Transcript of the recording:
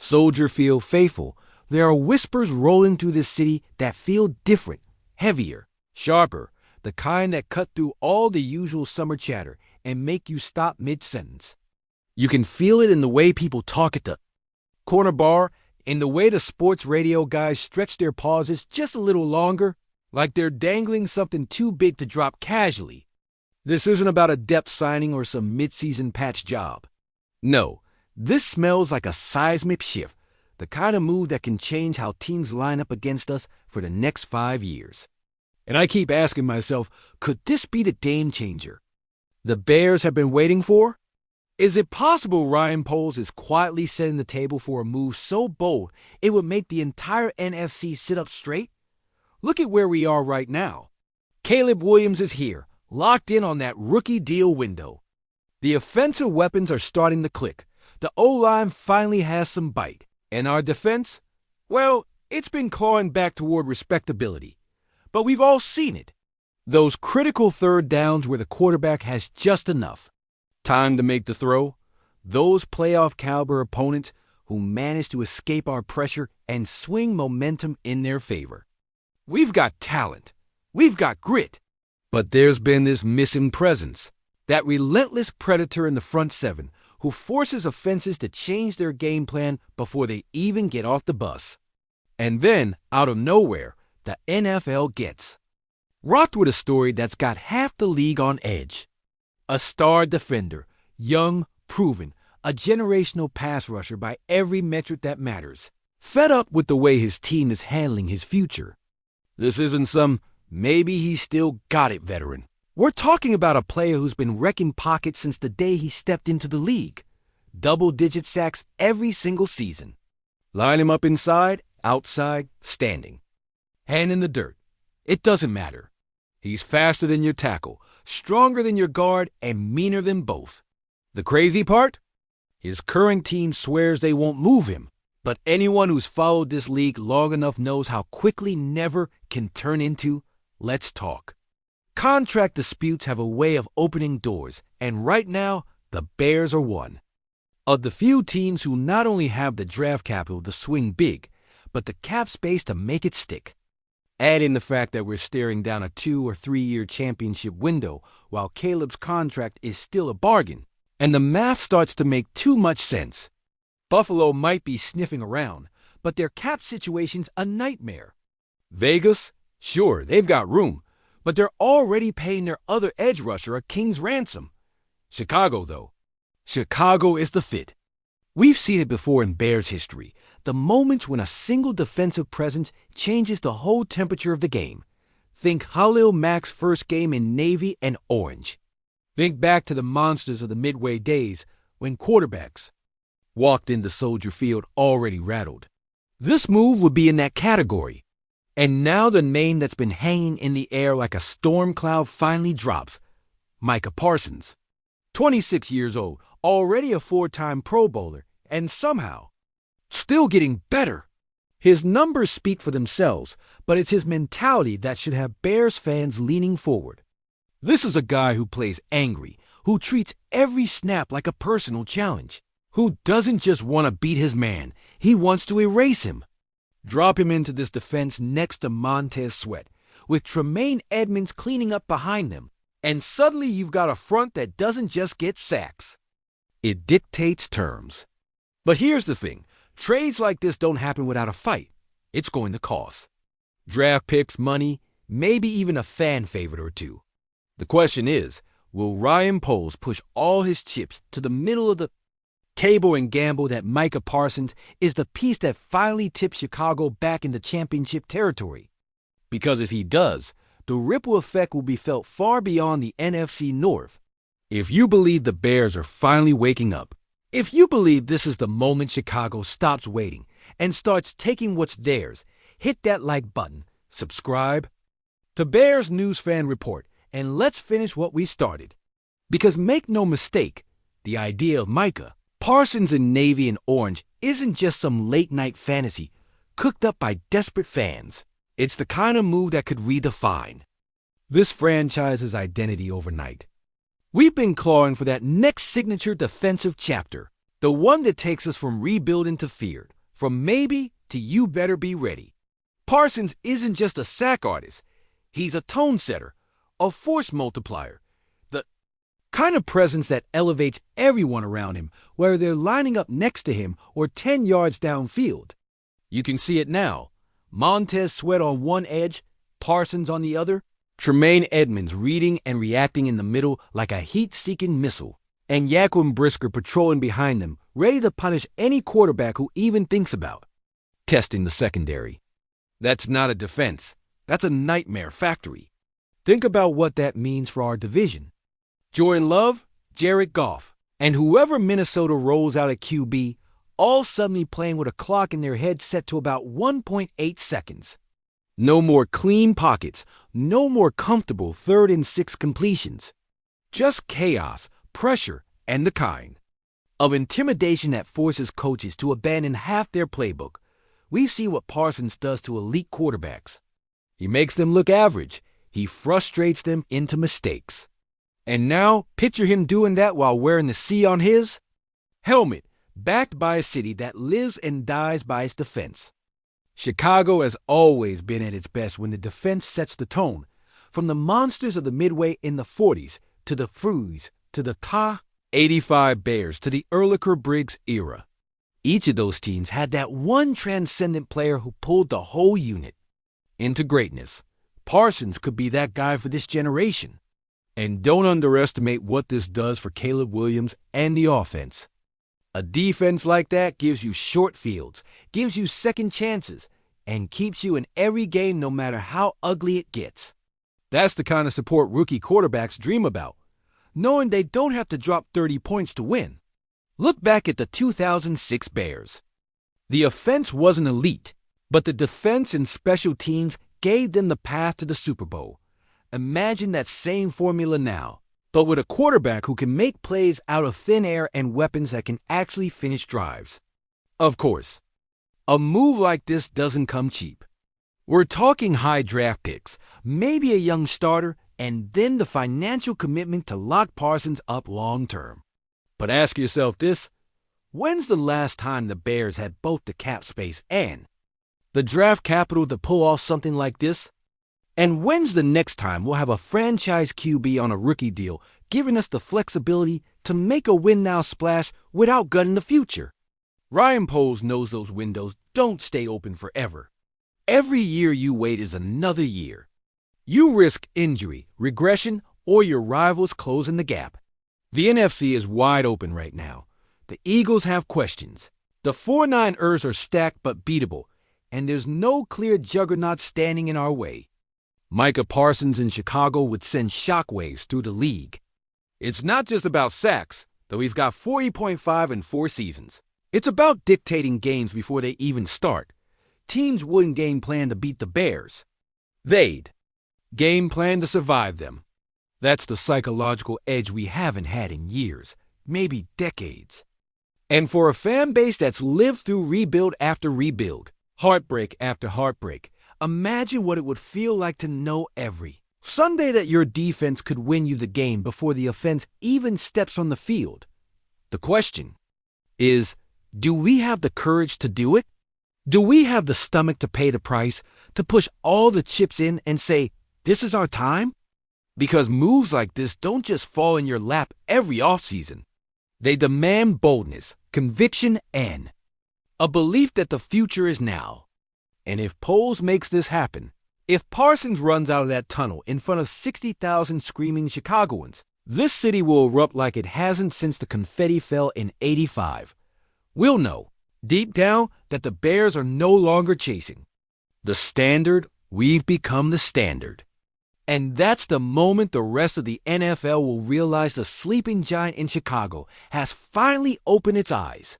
Soldier Field faithful, there are whispers rolling through this city that feel different, heavier, sharper, the kind that cut through all the usual summer chatter and make you stop mid-sentence. You can feel it in the way people talk at the corner bar, in the way the sports radio guys stretch their pauses just a little longer, like they're dangling something too big to drop casually. This isn't about a depth signing or some mid-season patch job. No, this smells like a seismic shift, the kind of move that can change how teams line up against us for the next 5 years. And I keep asking myself, could this be the game changer the Bears have been waiting for? Is it possible Ryan Poles is quietly setting the table for a move so bold it would make the entire NFC sit up straight? Look at where we are right now. Caleb Williams is here, locked in on that rookie deal window. The offensive weapons are starting to click. The O-line finally has some bite. And our defense? Well, it's been clawing back toward respectability. But we've all seen it. Those critical third downs where the quarterback has just enough time to make the throw. Those playoff caliber opponents who manage to escape our pressure and swing momentum in their favor. We've got talent. We've got grit. But there's been this missing presence. That relentless predator in the front seven who forces offenses to change their game plan before they even get off the bus. And then, out of nowhere, the NFL gets rocked with a story that's got half the league on edge. A star defender, young, proven, a generational pass rusher by every metric that matters, fed up with the way his team is handling his future. This isn't some maybe he's still got it veteran. We're talking about a player who's been wrecking pockets since the day he stepped into the league. Double-digit sacks every single season. Line him up inside, outside, standing. Hand in the dirt. It doesn't matter. He's faster than your tackle, stronger than your guard, and meaner than both. The crazy part? His current team swears they won't move him, but anyone who's followed this league long enough knows how quickly never can turn into let's talk. Contract disputes have a way of opening doors, and right now, the Bears are one. Of the few teams who not only have the draft capital to swing big, but the cap space to make it stick. Add in the fact that we're staring down a 2 or 3 year championship window while Caleb's contract is still a bargain, and the math starts to make too much sense. Buffalo might be sniffing around, but their cap situation's a nightmare. Vegas? Sure, they've got room, but they're already paying their other edge rusher a king's ransom. Chicago, though. Chicago is the fit. We've seen it before in Bears history, the moments when a single defensive presence changes the whole temperature of the game. Think Khalil Mack's first game in Navy and Orange. Think back to the monsters of the Midway days when quarterbacks walked into Soldier Field already rattled. This move would be in that category. And now the name that's been hanging in the air like a storm cloud finally drops. Micah Parsons. 26 years old, already a 4-time Pro Bowler, and somehow still getting better. His numbers speak for themselves, but it's his mentality that should have Bears fans leaning forward. This is a guy who plays angry, who treats every snap like a personal challenge, who doesn't just want to beat his man, he wants to erase him. Drop him into this defense next to Montez Sweat, with Tremaine Edmonds cleaning up behind him, and suddenly you've got a front that doesn't just get sacks. It dictates terms. But here's the thing. Trades like this don't happen without a fight. It's going to cost. Draft picks, money, maybe even a fan favorite or two. The question is, will Ryan Poles push all his chips to the middle of the table and gamble that Micah Parsons is the piece that finally tips Chicago back into championship territory? Because if he does, the ripple effect will be felt far beyond the NFC North. If you believe the Bears are finally waking up, if you believe this is the moment Chicago stops waiting and starts taking what's theirs, hit that like button, subscribe to Bears News Fan Report, and let's finish what we started. Because make no mistake, the idea of Micah Parsons in Navy and Orange isn't just some late-night fantasy cooked up by desperate fans. It's the kind of move that could redefine this franchise's identity overnight. We've been clawing for that next signature defensive chapter, the one that takes us from rebuilding to feared, From maybe to you better be ready. Parsons isn't just a sack artist. He's a tone setter, a force multiplier, the kind of presence that elevates everyone around him, whether they're lining up next to him or 10 yards downfield. You can see it now. Montez Sweat on one edge, Parsons on the other, Tremaine Edmonds reading and reacting in the middle like a heat-seeking missile, and Yaquin Brisker patrolling behind them, ready to punish any quarterback who even thinks about testing the secondary. That's not a defense. That's a nightmare factory. Think about what that means for our division. Jordan Love, Jared Goff, and whoever Minnesota rolls out at QB, all suddenly playing with a clock in their head set to about 1.8 seconds. No more clean pockets, no more comfortable 3rd and 6 completions. Just chaos, pressure, and the kind of intimidation that forces coaches to abandon half their playbook. We see what Parsons does to elite quarterbacks. He makes them look average. He frustrates them into mistakes. And now, picture him doing that while wearing the C on his helmet, backed by a city that lives and dies by its defense. Chicago has always been at its best when the defense sets the tone, from the monsters of the Midway in the 40s to the Frews to the '85 Bears to the Ehrlicher Briggs era. Each of those teams had that one transcendent player who pulled the whole unit into greatness. Parsons could be that guy for this generation. And don't underestimate what this does for Caleb Williams and the offense. A defense like that gives you short fields, gives you second chances, and keeps you in every game no matter how ugly it gets. That's the kind of support rookie quarterbacks dream about, knowing they don't have to drop 30 points to win. Look back at the 2006 Bears. The offense wasn't elite, but the defense and special teams gave them the path to the Super Bowl. Imagine that same formula now, but with a quarterback who can make plays out of thin air and weapons that can actually finish drives. Of course, a move like this doesn't come cheap. We're talking high draft picks, maybe a young starter, and then the financial commitment to lock Parsons up long term. But ask yourself this: when's the last time the Bears had both the cap space and the draft capital to pull off something like this? And when's the next time we'll have a franchise QB on a rookie deal, giving us the flexibility to make a win-now splash without gutting the future? Ryan Poles knows those windows don't stay open forever. Every year you wait is another year. You risk injury, regression, or your rivals closing the gap. The NFC is wide open right now. The Eagles have questions. The 4-9 Ers are stacked but beatable, and there's no clear juggernaut standing in our way. Micah Parsons in Chicago would send shockwaves through the league. It's not just about sacks, though he's got 40.5 in 4 seasons. It's about dictating games before they even start. Teams wouldn't game plan to beat the Bears. They'd game plan to survive them. That's the psychological edge we haven't had in years, maybe decades. And for a fan base that's lived through rebuild after rebuild, heartbreak after heartbreak, imagine what it would feel like to know every Sunday that your defense could win you the game before the offense even steps on the field. The question is, do we have the courage to do it? Do we have the stomach to pay the price, to push all the chips in and say, this is our time? Because moves like this don't just fall in your lap every offseason. They demand boldness, conviction, and a belief that the future is now. And if Poles makes this happen, if Parsons runs out of that tunnel in front of 60,000 screaming Chicagoans, this city will erupt like it hasn't since the confetti fell in '85. We'll know, deep down, that the Bears are no longer chasing the standard. We've become the standard. And that's the moment the rest of the NFL will realize the sleeping giant in Chicago has finally opened its eyes.